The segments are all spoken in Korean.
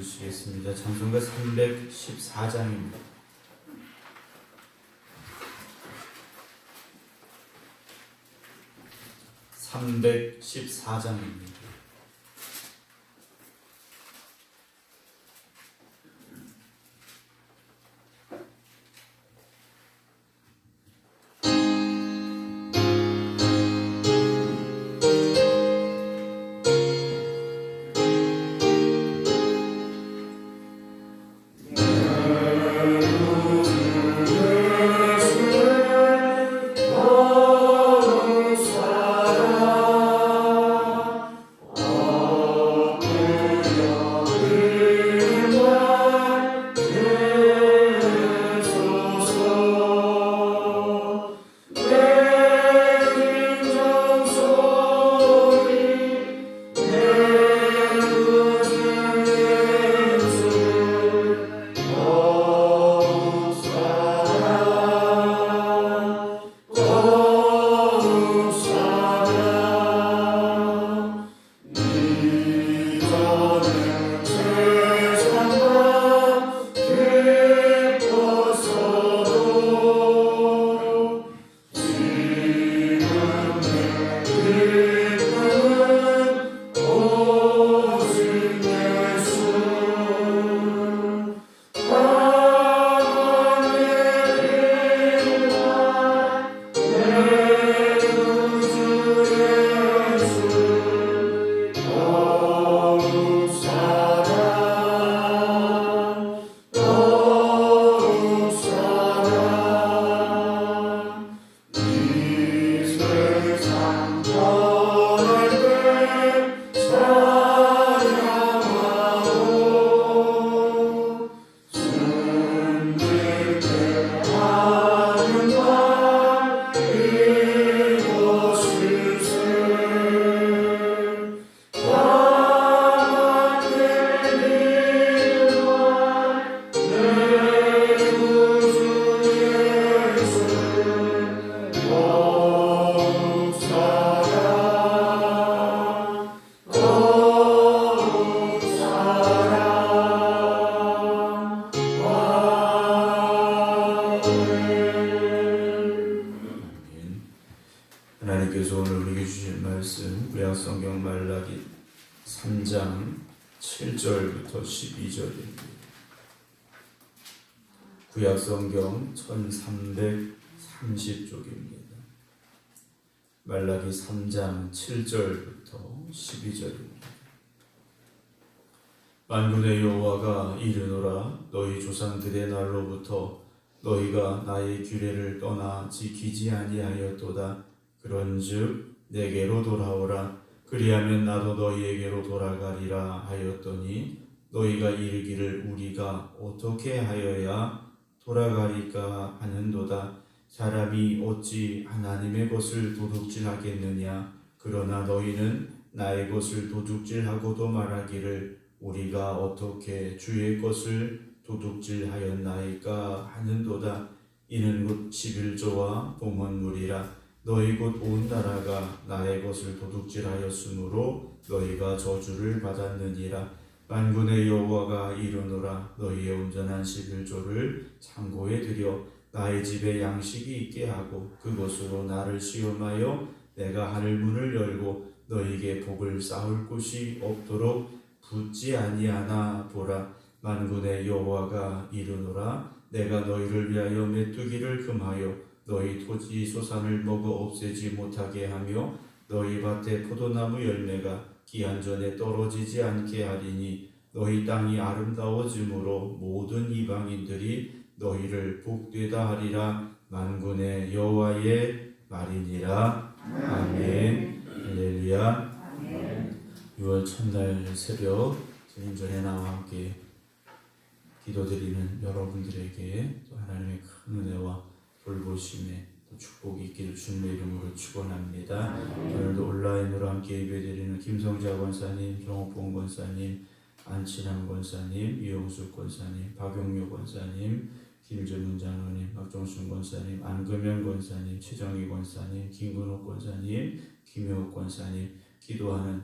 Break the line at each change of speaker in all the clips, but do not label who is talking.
주시겠습니다. 찬송가 314장입니다. (314장입니다) 하나님께서 오늘 우리에게 주신 말씀 구약성경 말라기 3장 7절부터 12절입니다. 구약성경 1330쪽입니다. 말라기 3장 7절부터 12절입니다. 만군의 여호와가 이르노라. 너희 조상들의 날로부터 너희가 나의 규례를 떠나 지키지 아니하였도다. 그런즉 내게로 돌아오라. 그리하면 나도 너희에게로 돌아가리라 하였더니 너희가 이르기를 우리가 어떻게 하여야 돌아가리까 하는도다. 사람이 어찌 하나님의 것을 도둑질하겠느냐. 그러나 너희는 나의 것을 도둑질하고도 말하기를 우리가 어떻게 주의 것을 도둑질하였나이까 하는도다. 이는 곧 11조와 봉헌물이라. 너희 곧 온 나라가 나의 것을 도둑질하였으므로 너희가 저주를 받았느니라. 만군의 여호와가 이르노라. 너희의 온전한 11조를 창고에 들여 나의 집에 양식이 있게 하고 그것으로 나를 시험하여 내가 하늘 문을 열고 너희에게 복을 쌓을 곳이 없도록 붙지 아니하나 보라. 만군의 여호와가 이르노라. 내가 너희를 위하여 메뚜기를 금하여 너희 토지 소산을 먹어 없애지 못하게 하며 너희 밭에 포도나무 열매가 기한 전에 떨어지지 않게 하리니 너희 땅이 아름다워짐으로 모든 이방인들이 너희를 복되다 하리라. 만군의 여호와의 말이니라. 아멘. 할렐루야. 6월 첫날 새벽 주님전에 나와 함께 기도드리는 여러분들에게 또 하나님의 큰 은혜와 돌보심에 또 축복이 있기를 주님의 이름으로 축원합니다. 오늘도 온라인으로 함께 예배드리는 김성자 권사님, 정옥봉 권사님, 안친환 권사님, 이용숙 권사님, 박용묘 권사님, 김재문 장로님, 박종순 권사님, 안금현 권사님, 최정희 권사님, 김근옥 권사님, 김효옥 권사님, 기도하는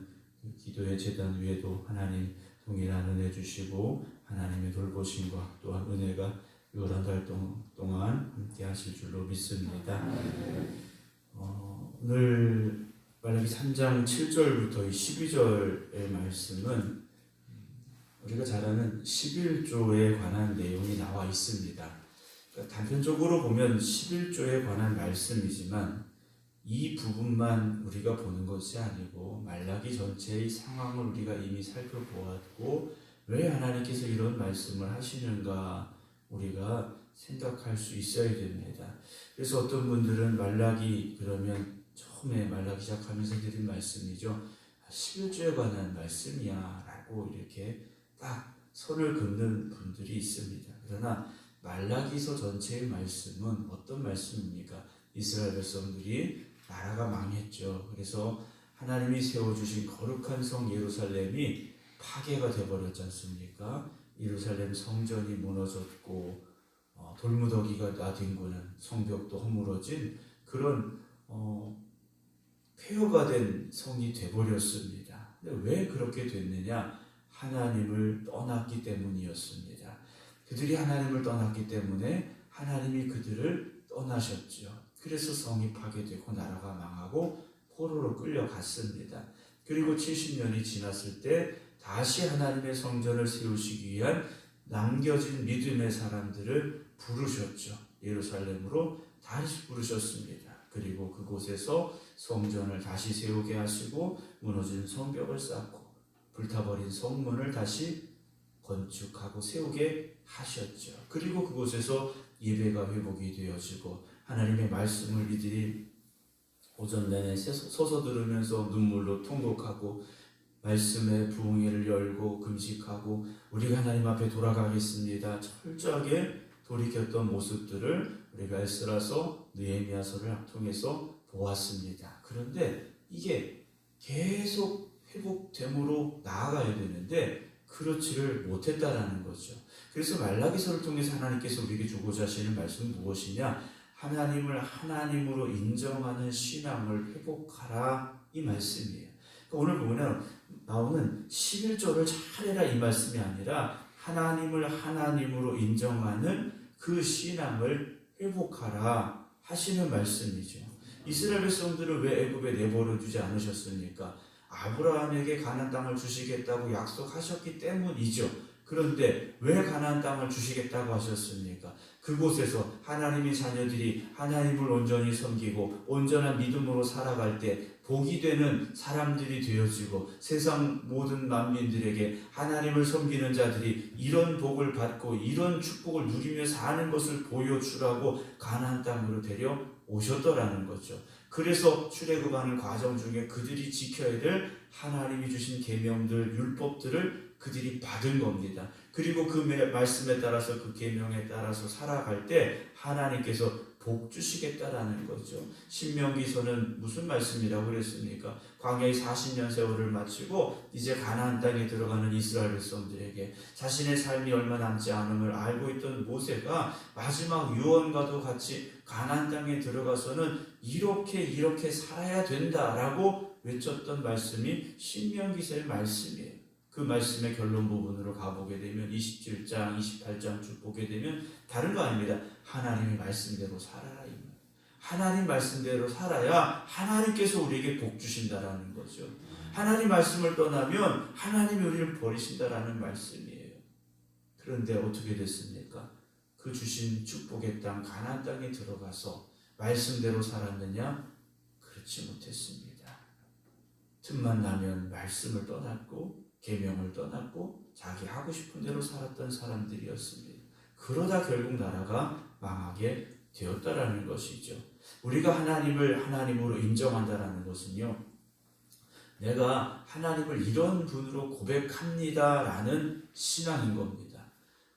기도의 재단 위에도 하나님 동일한 은혜 주시고 하나님의 돌보심과 또한 은혜가 요란 달 동안 함께 하실 줄로 믿습니다. 오늘 말라기 3장 7절부터 12절의 말씀은 우리가 잘 아는 11조에 관한 내용이 나와 있습니다. 그러니까 단편적으로 보면 11조에 관한 말씀이지만 이 부분만 우리가 보는 것이 아니고 말라기 전체의 상황을 우리가 이미 살펴보았고 왜 하나님께서 이런 말씀을 하시는가 우리가 생각할 수 있어야 됩니다. 그래서 어떤 분들은 말라기 그러면 처음에 말라기 시작하면서 드린 말씀이죠. 11조에 관한 말씀이야 라고 이렇게 딱 선을 긋는 분들이 있습니다. 그러나 말라기서 전체의 말씀은 어떤 말씀입니까? 이스라엘 백성들이 나라가 망했죠. 그래서 하나님이 세워주신 거룩한 성 예루살렘이 파괴가 되어버렸지 않습니까? 예루살렘 성전이 무너졌고 돌무더기가 나뒹구는 성벽도 허물어진 그런 폐허가 된 성이 되어버렸습니다. 근데 왜 그렇게 됐느냐? 하나님을 떠났기 때문이었습니다. 그들이 하나님을 떠났기 때문에 하나님이 그들을 떠나셨죠. 그래서 성이 파괴되고 나라가 망하고 포로로 끌려갔습니다. 그리고 70년이 지났을 때 다시 하나님의 성전을 세우시기 위한 남겨진 믿음의 사람들을 부르셨죠. 예루살렘으로 다시 부르셨습니다. 그리고 그곳에서 성전을 다시 세우게 하시고 무너진 성벽을 쌓고 불타버린 성문을 다시 건축하고 세우게 하셨죠. 그리고 그곳에서 예배가 회복이 되어지고 하나님의 말씀을 이들이 오전 내내 서서 들으면서 눈물로 통곡하고 말씀의 부흥회를 열고 금식하고 우리가 하나님 앞에 돌아가겠습니다. 철저하게 돌이켰던 모습들을 우리가 에스라서 느헤미야서를 통해서 보았습니다. 그런데 이게 계속 회복됨으로 나아가야 되는데 그렇지를 못했다라는 거죠. 그래서 말라기서를 통해서 하나님께서 우리에게 주고자 하시는 말씀은 무엇이냐? 하나님을 하나님으로 인정하는 신앙을 회복하라 이 말씀이에요. 그러니까 오늘 보면 나오는 11조를 잘해라 이 말씀이 아니라 하나님을 하나님으로 인정하는 그 신앙을 회복하라 하시는 말씀이죠. 이스라엘 백성들을 왜 애굽에 내버려 두지 않으셨습니까? 아브라함에게 가나안 땅을 주시겠다고 약속하셨기 때문이죠. 그런데 왜 가나안 땅을 주시겠다고 하셨습니까? 그곳에서 하나님의 자녀들이 하나님을 온전히 섬기고 온전한 믿음으로 살아갈 때 복이 되는 사람들이 되어지고 세상 모든 만민들에게 하나님을 섬기는 자들이 이런 복을 받고 이런 축복을 누리며 사는 것을 보여주라고 가나안 땅으로 데려오셨더라는 거죠. 그래서 출애굽하는 과정 중에 그들이 지켜야 될 하나님이 주신 계명들, 율법들을 그들이 받은 겁니다. 그리고 그 말씀에 따라서 그 계명에 따라서 살아갈 때 하나님께서 복 주시겠다라는 거죠. 신명기서는 무슨 말씀이라고 그랬습니까? 광야의 40년 세월을 마치고 이제 가나안 땅에 들어가는 이스라엘 백성들에게 자신의 삶이 얼마 남지 않음을 알고 있던 모세가 마지막 유언과도 같이 가나안 땅에 들어가서는 이렇게 살아야 된다라고 외쳤던 말씀이 신명기서의 말씀이에요. 그 말씀의 결론 부분으로 가보게 되면 27장, 28장 쭉 보게 되면 다른 거 아닙니다. 하나님의 말씀대로 살아라. 하나님 말씀대로 살아야 하나님께서 우리에게 복 주신다라는 거죠. 하나님 말씀을 떠나면 하나님이 우리를 버리신다라는 말씀이에요. 그런데 어떻게 됐습니까? 그 주신 축복의 땅 가나안 땅에 들어가서 말씀대로 살았느냐? 그렇지 못했습니다. 틈만 나면 말씀을 떠났고 계명을 떠났고 자기 하고 싶은 대로 살았던 사람들이었습니다. 그러다 결국 나라가 망하게 되었다라는 것이죠. 우리가 하나님을 하나님으로 인정한다라는 것은요, 내가 하나님을 이런 분으로 고백합니다라는 신앙인 겁니다.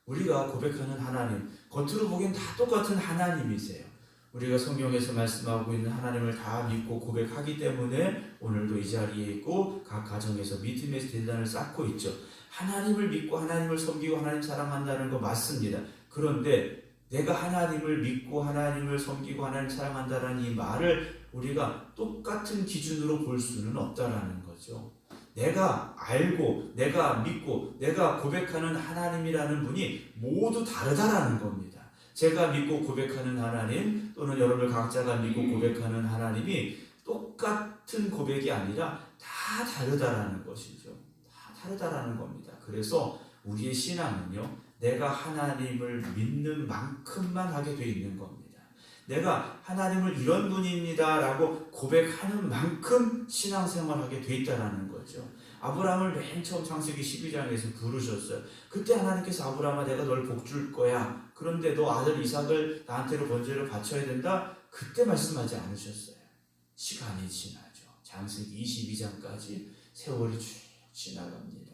우리가 고백하는 하나님, 겉으로 보기엔 다 똑같은 하나님이세요. 우리가 성경에서 말씀하고 있는 하나님을 다 믿고 고백하기 때문에 오늘도 이 자리에 있고 각 가정에서 믿음의 대단을 쌓고 있죠. 하나님을 믿고 하나님을 섬기고 하나님 사랑한다는 거 맞습니다. 그런데 내가 하나님을 믿고 하나님을 섬기고 하나님 사랑한다는 이 말을 우리가 똑같은 기준으로 볼 수는 없다라는 거죠. 내가 알고 내가 믿고 내가 고백하는 하나님이라는 분이 모두 다르다라는 겁니다. 제가 믿고 고백하는 하나님 또는 여러분 각자가 믿고 고백하는 하나님이 똑같은 고백이 아니라 다 다르다라는 것이죠. 다 다르다라는 겁니다. 그래서 우리의 신앙은요, 내가 하나님을 믿는 만큼만 하게 돼 있는 겁니다. 내가 하나님을 이런 분입니다 라고 고백하는 만큼 신앙생활하게 돼 있다는 거죠. 아브라함을 맨 처음 창세기 12장에서 부르셨어요. 그때 하나님께서 아브라함아 내가 널 복 줄 거야. 그런데 너 아들 이삭을 나한테로 번제를 바쳐야 된다. 그때 말씀하지 않으셨어요. 시간이 지나죠. 창세기 22장까지 세월이 쭉 지나갑니다.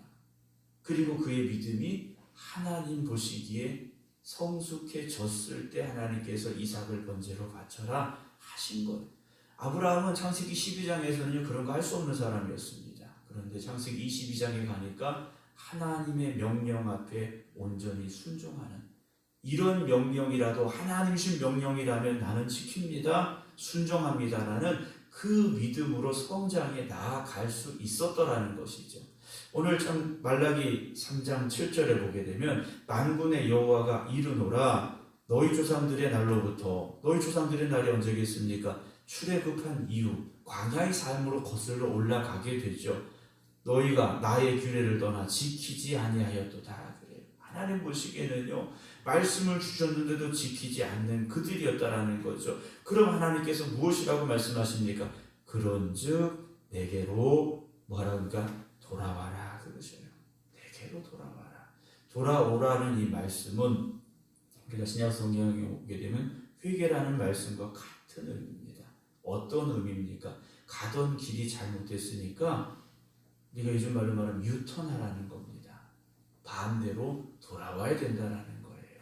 그리고 그의 믿음이 하나님 보시기에 성숙해졌을 때 하나님께서 이삭을 번제로 바쳐라 하신 거예요. 아브라함은 창세기 12장에서는 그런 거 할 수 없는 사람이었습니다. 그런데 창세기 22장에 가니까 하나님의 명령 앞에 온전히 순종하는, 이런 명령이라도 하나님이신 명령이라면 나는 지킵니다, 순종합니다라는 그 믿음으로 성장해 나아갈 수 있었더라는 것이죠. 오늘 참 말라기 3장 7절에 보게 되면 만군의 여호와가 이르노라 너희 조상들의 날로부터, 너희 조상들의 날이 언제겠습니까? 출애굽한 이후 광야의 삶으로 거슬러 올라가게 되죠. 너희가 나의 규례를 떠나 지키지 아니하였도다. 그래요. 하나님 보시기에는요, 말씀을 주셨는데도 지키지 않는 그들이었다라는 거죠. 그럼 하나님께서 무엇이라고 말씀하십니까? 그런즉 내게로 뭐라니까? 돌아와라 그러셔요. 내게로 돌아와라. 돌아오라는 이 말씀은 우리가 신약 성경에 오게 되면 회개라는 말씀과 같은 의미입니다. 어떤 의미입니까? 가던 길이 잘못됐으니까 우리가 요즘 말로 말하면 유턴하라는 겁니다. 반대로 돌아와야 된다라는 거예요.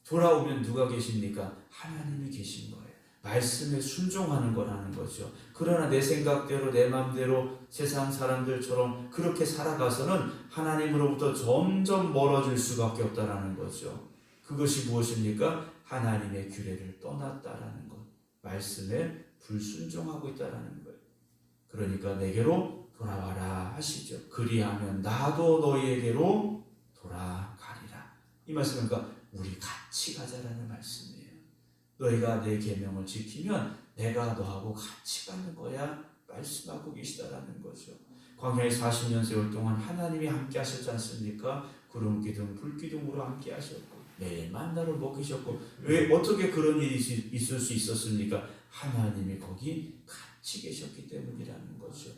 돌아오면 누가 계십니까? 하나님이 계신 거예요. 말씀에 순종하는 거라는 거죠. 그러나 내 생각대로 내 마음대로 세상 사람들처럼 그렇게 살아가서는 하나님으로부터 점점 멀어질 수밖에 없다라는 거죠. 그것이 무엇입니까? 하나님의 규례를 떠났다라는 것. 말씀에 불순종하고 있다라는 거예요. 그러니까 내게로 돌아와라 하시죠. 그리하면 나도 너희에게로 돌아가리라. 이 말씀은 그러니까 우리 같이 가자라는 말씀이에요. 너희가 내 계명을 지키면 내가 너하고 같이 가는 거야 말씀하고 계시다라는 거죠. 광야의 40년 세월 동안 하나님이 함께 하셨지 않습니까? 구름 기둥 불 기둥으로 함께 하셨고 매일 만나를 먹이셨고, 왜 어떻게 그런 일이 있을 수 있었습니까? 하나님이 거기 같이 계셨기 때문이라는 거죠.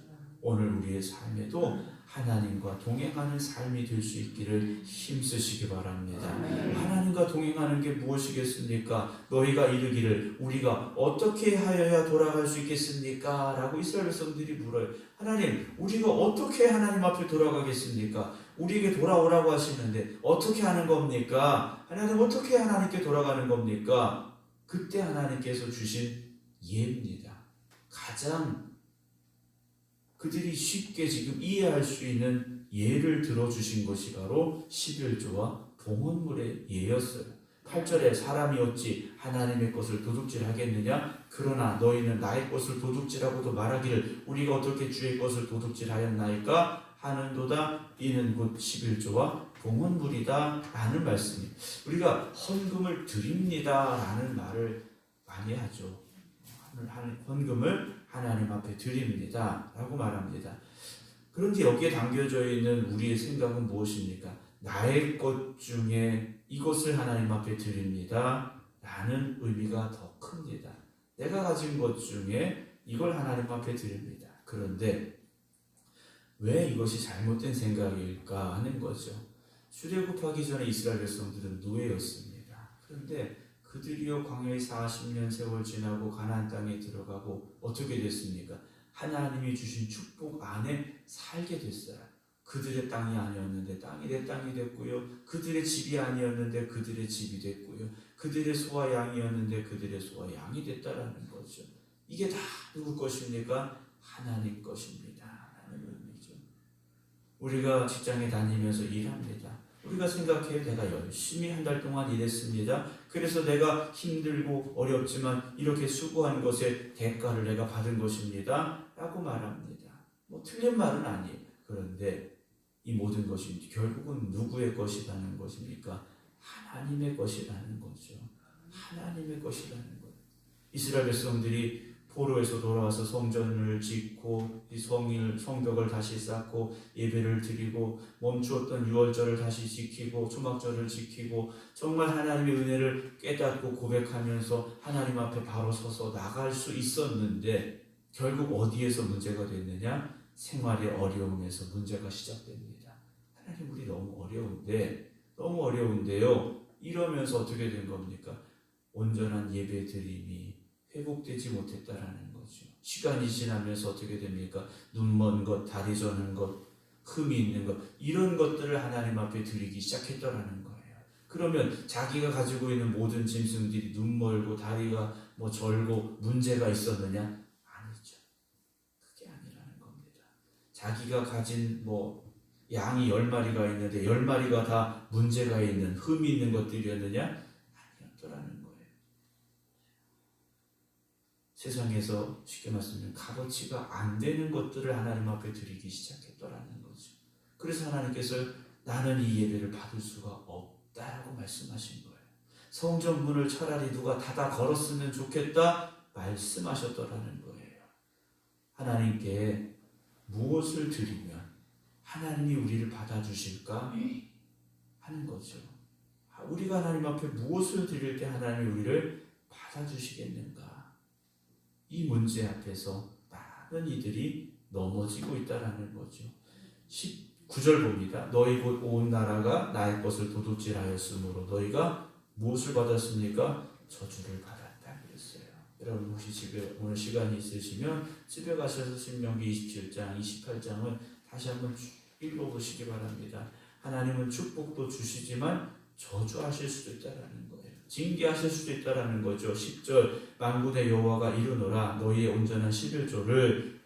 오늘 우리의 삶에도 하나님과 동행하는 삶이 될 수 있기를 힘쓰시기 바랍니다. 하나님과 동행하는 게 무엇이겠습니까? 너희가 이르기를 우리가 어떻게 하여야 돌아갈 수 있겠습니까? 라고 이스라엘 백성들이 물어요. 하나님, 우리가 어떻게 하나님 앞에 돌아가겠습니까? 우리에게 돌아오라고 하시는데 어떻게 하는 겁니까? 하나님, 어떻게 하나님께 돌아가는 겁니까? 그때 하나님께서 주신 예입니다. 가장 그들이 쉽게 지금 이해할 수 있는 예를 들어주신 것이 바로 11조와 봉헌물의 예였어요. 8절에 사람이 어찌 하나님의 것을 도둑질하겠느냐? 그러나 너희는 나의 것을 도둑질하고도 말하기를 우리가 어떻게 주의 것을 도둑질하였나이까? 하는도다. 이는 곧 11조와 봉헌물이다 라는 말씀이, 우리가 헌금을 드립니다 라는 말을 많이 하죠. 헌금을 하나님 앞에 드립니다 라고 말합니다. 그런데 여기에 담겨져 있는 우리의 생각은 무엇입니까? 나의 것 중에 이것을 하나님 앞에 드립니다 라는 의미가 더 큽니다. 내가 가진 것 중에 이걸 하나님 앞에 드립니다. 그런데 왜 이것이 잘못된 생각일까 하는 거죠. 출애굽하기 전에 이스라엘 백성들은 노예였습니다. 그런데 그들이요 광야의 40년 세월 지나고 가나안 땅에 들어가고 어떻게 됐습니까? 하나님이 주신 축복 안에 살게 됐어요. 그들의 땅이 아니었는데 땅이 내 땅이 됐고요. 그들의 집이 아니었는데 그들의 집이 됐고요. 그들의 소와 양이었는데 그들의 소와 양이 됐다라는 거죠. 이게 다 누구 것입니까? 하나님 것입니다 라는 의미죠. 우리가 직장에 다니면서 일합니다. 우리가 생각해요. 내가 열심히 한 달 동안 일했습니다. 그래서 내가 힘들고 어렵지만 이렇게 수고한 것의 대가를 내가 받은 것입니다 라고 말합니다. 뭐 틀린 말은 아니에요. 그런데 이 모든 것이 결국은 누구의 것이라는 것입니까? 하나님의 것이라는 거죠. 하나님의 것이라는 거예요. 이스라엘 백성들이 포로에서 돌아와서 성전을 짓고 이 성벽을 다시 쌓고 예배를 드리고 멈추었던 유월절을 다시 지키고 초막절을 지키고 정말 하나님의 은혜를 깨닫고 고백하면서 하나님 앞에 바로 서서 나갈 수 있었는데 결국 어디에서 문제가 됐느냐? 생활의 어려움에서 문제가 시작됩니다. 하나님 우리 너무 어려운데요. 이러면서 어떻게 된 겁니까? 온전한 예배 드림이 회복되지 못했다라는 거죠. 시간이 지나면서 어떻게 됩니까? 눈먼 것, 다리 저는 것, 흠이 있는 것 이런 것들을 하나님 앞에 드리기 시작했더라는 거예요. 그러면 자기가 가지고 있는 모든 짐승들이 눈멀고 다리가 절고 문제가 있었느냐? 아니죠. 그게 아니라는 겁니다. 자기가 가진 양이 10마리가 있는데 10마리가 다 문제가 있는 흠이 있는 것들이었느냐? 아니었더라는 거예요. 세상에서 쉽게 말씀드리면 값어치가 안 되는 것들을 하나님 앞에 드리기 시작했더라는 거죠. 그래서 하나님께서 나는 이 예배를 받을 수가 없다라고 말씀하신 거예요. 성전 문을 차라리 누가 닫아 걸었으면 좋겠다 말씀하셨더라는 거예요. 하나님께 무엇을 드리면 하나님이 우리를 받아주실까 하는 거죠. 우리가 하나님 앞에 무엇을 드릴 때 하나님이 우리를 받아주시겠는가? 이 문제 앞에서 많은 이들이 넘어지고 있다는 거죠. 19절 봅니다. 너희 곧 온 나라가 나의 것을 도둑질하였으므로 너희가 무엇을 받았습니까? 저주를 받았다 그랬어요. 여러분 혹시 집에 오늘 시간이 있으시면 집에 가셔서 신명기 27장, 28장을 다시 한번 읽어보시기 바랍니다. 하나님은 축복도 주시지만 저주하실 수도 있다는 거예요. 징계하실 수도 있다는 거죠. 10절 만군의 여호와가 이르노라 너희의 온전한 11조를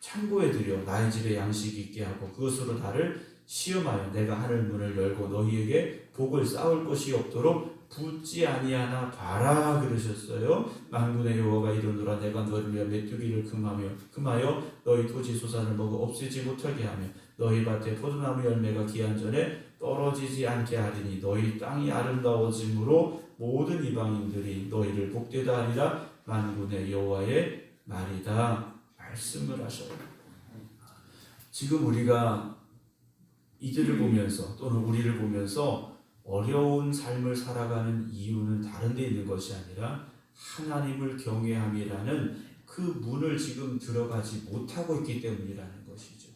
창고에 들여 나의 집에 양식이 있게 하고 그것으로 나를 시험하여 내가 하늘 문을 열고 너희에게 복을 쌓을 것이 없도록 붙지 아니하나 봐라 그러셨어요. 만군의 여호와가 이르노라 내가 너희를 위하여 메뚜기를 금하여 너희 토지 소산을 먹어 없애지 못하게 하며 너희 밭에 포도나무 열매가 기한 전에 떨어지지 않게 하리니 너희 땅이 아름다워짐으로 모든 이방인들이 너희를 복되다 하리라 만군의 여호와의 말이다 말씀을 하셔요. 지금 우리가 이들을 보면서 또는 우리를 보면서 어려운 삶을 살아가는 이유는 다른 데 있는 것이 아니라 하나님을 경외함이라는 그 문을 지금 들어가지 못하고 있기 때문이라는 것이죠.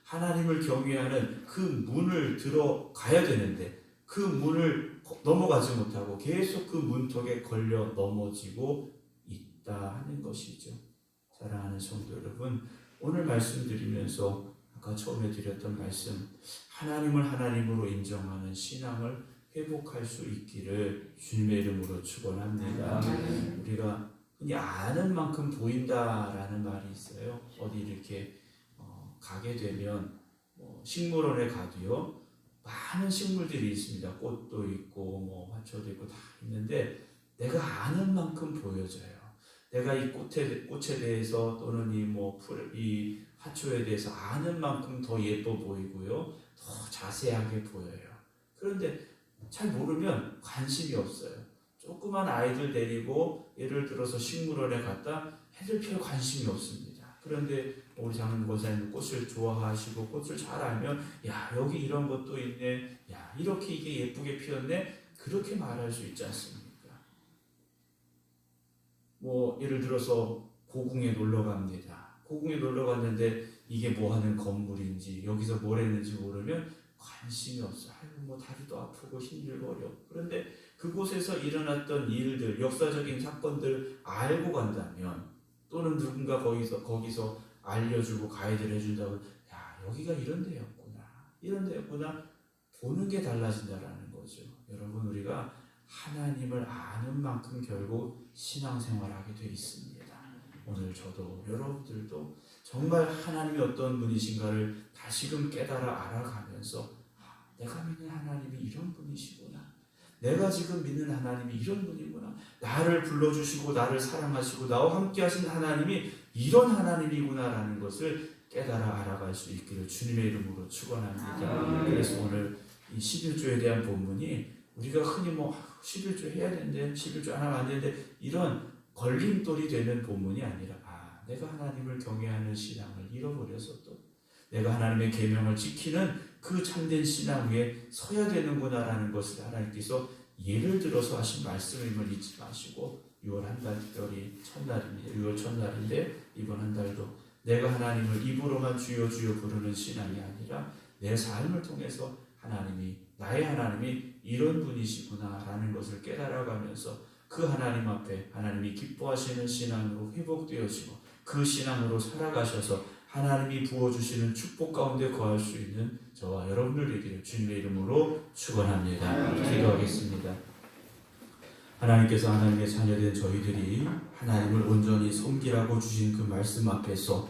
하나님을 경외하는 그 문을 들어가야 되는데 그 문을 넘어가지 못하고 계속 그 문턱에 걸려 넘어지고 있다 하는 것이죠. 사랑하는 성도 여러분, 오늘 말씀드리면서 아까 처음에 드렸던 말씀, 하나님을 하나님으로 인정하는 신앙을 회복할 수 있기를 주님의 이름으로 축원합니다. 우리가 그냥 아는 만큼 보인다라는 말이 있어요. 어디 이렇게 가게 되면 식물원에 가도요 많은 식물들이 있습니다. 꽃도 있고 화초도 있고 다 있는데 내가 아는 만큼 보여져요. 내가 이 꽃에 대해서 또는 이 화초에 대해서 아는 만큼 더 예뻐 보이고요, 더 자세하게 보여요. 그런데 잘 모르면 관심이 없어요. 조그만 아이들 데리고 예를 들어서 식물원에 갔다 애들 별 관심이 없습니다. 그런데 우리 장로님 권사님 꽃을 좋아하시고 꽃을 잘 알면 야 여기 이런 것도 있네, 야 이렇게 이게 예쁘게 피었네, 그렇게 말할 수 있지 않습니까? 예를 들어서 고궁에 놀러 갑니다. 고궁에 놀러 갔는데 이게 뭐 하는 건물인지 여기서 뭘 했는지 모르면 관심이 없어. 아이고 다리도 아프고 힘들고 어려워. 그런데 그곳에서 일어났던 일들, 역사적인 사건들 알고 간다면, 또는 누군가 거기서 알려주고 가이드를 해준다고, 야 여기가 이런 데였구나 보는 게 달라진다라는 거죠. 여러분, 우리가 하나님을 아는 만큼 결국 신앙생활하게 돼 있습니다. 오늘 저도 여러분들도 정말 하나님이 어떤 분이신가를 다시금 깨달아 알아가면서 내가 믿는 하나님이 이런 분이시구나, 내가 지금 믿는 하나님이 이런 분이구나, 나를 불러주시고 나를 사랑하시고 나와 함께 하신 하나님이 이런 하나님이구나 라는 것을 깨달아 알아갈 수 있기를 주님의 이름으로 축원합니다. 그래서 오늘 이 11조에 대한 본문이 우리가 흔히 11조 해야 되는데 11조 안 하면 안 되는데 이런 걸림돌이 되는 본문이 아니라 내가 하나님을 경외하는 신앙을 잃어버려서 또 내가 하나님의 계명을 지키는 그 참된 신앙 위에 서야 되는구나라는 것을 하나님께서 예를 들어서 하신 말씀임을 잊지 마시고 6월 한 달 특별히 첫날입니다. 6월 첫날인데 이번 한 달도 내가 하나님을 입으로만 주여 주여 부르는 신앙이 아니라 내 삶을 통해서 나의 하나님이 이런 분이시구나라는 것을 깨달아가면서 그 하나님 앞에 하나님이 기뻐하시는 신앙으로 회복되어지고 그 신앙으로 살아가셔서 하나님이 부어주시는 축복 가운데 거할 수 있는 저와 여러분들 되기를 주님의 이름으로 축원합니다. 기도하겠습니다. 하나님께서 하나님의 자녀된 저희들이 하나님을 온전히 섬기라고 주신 그 말씀 앞에서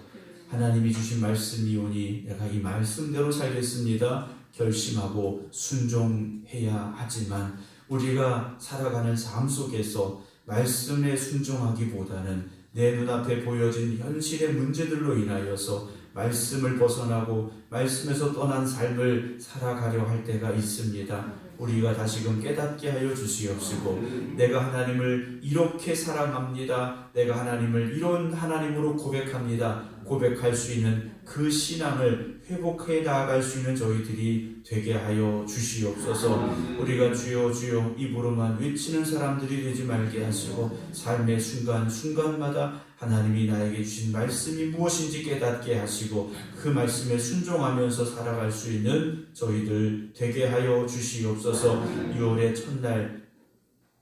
하나님이 주신 말씀이오니 내가 이 말씀대로 살겠습니다 결심하고 순종해야 하지만 우리가 살아가는 삶 속에서 말씀에 순종하기보다는 내 눈앞에 보여진 현실의 문제들로 인하여서 말씀을 벗어나고 말씀에서 떠난 삶을 살아가려 할 때가 있습니다. 우리가 다시금 깨닫게 하여 주시옵시고 내가 하나님을 이렇게 사랑합니다. 내가 하나님을 이런 하나님으로 고백합니다. 고백할 수 있는 그 신앙을 회복해 나아갈 수 있는 저희들이 되게 하여 주시옵소서. 우리가 주여 주여 입으로만 외치는 사람들이 되지 말게 하시고 삶의 순간순간마다 하나님이 나에게 주신 말씀이 무엇인지 깨닫게 하시고 그 말씀에 순종하면서 살아갈 수 있는 저희들 되게 하여 주시옵소서. 6월의 첫날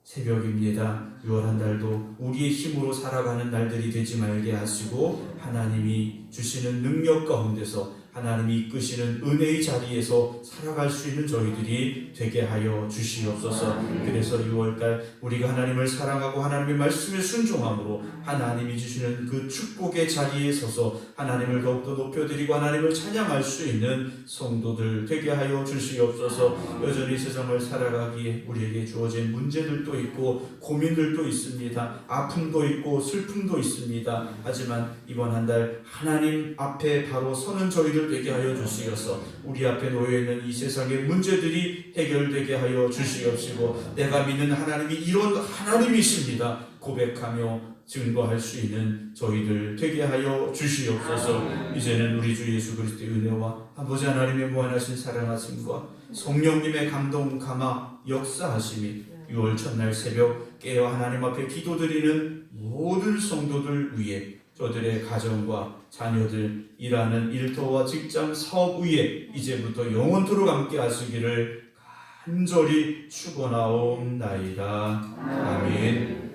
새벽입니다. 6월 한 달도 우리의 힘으로 살아가는 날들이 되지 말게 하시고 하나님이 주시는 능력 가운데서 하나님이 이끄시는 은혜의 자리에서 살아갈 수 있는 저희들이 되게 하여 주시옵소서. 그래서 6월달 우리가 하나님을 사랑하고 하나님의 말씀에 순종함으로 하나님이 주시는 그 축복의 자리에 서서 하나님을 더욱더 높여드리고 하나님을 찬양할 수 있는 성도들 되게 하여 주시옵소서. 여전히 세상을 살아가기에 우리에게 주어진 문제들도 있고 고민들도 있습니다. 아픔도 있고 슬픔도 있습니다. 하지만 이번 한 달 하나님 앞에 바로 서는 저희들 되게 하여 주시옵소서. 우리 앞에 놓여있는 이 세상의 문제들이 해결되게 하여 주시옵시고 내가 믿는 하나님이 이런 하나님이십니다 고백하며 증거할 수 있는 저희들 되게 하여 주시옵소서. 이제는 우리 주 예수 그리스도의 은혜와 아버지 하나님의 무한하신 사랑하심과 성령님의 감동 감화 역사하심이 6월 첫날 새벽 깨어 하나님 앞에 기도드리는 모든 성도들 위에 저들의 가정과 자녀들, 일하는 일터와 직장, 사업 위에 이제부터 영원토록 함께 하시기를 간절히 축원하옵나이다. 아멘.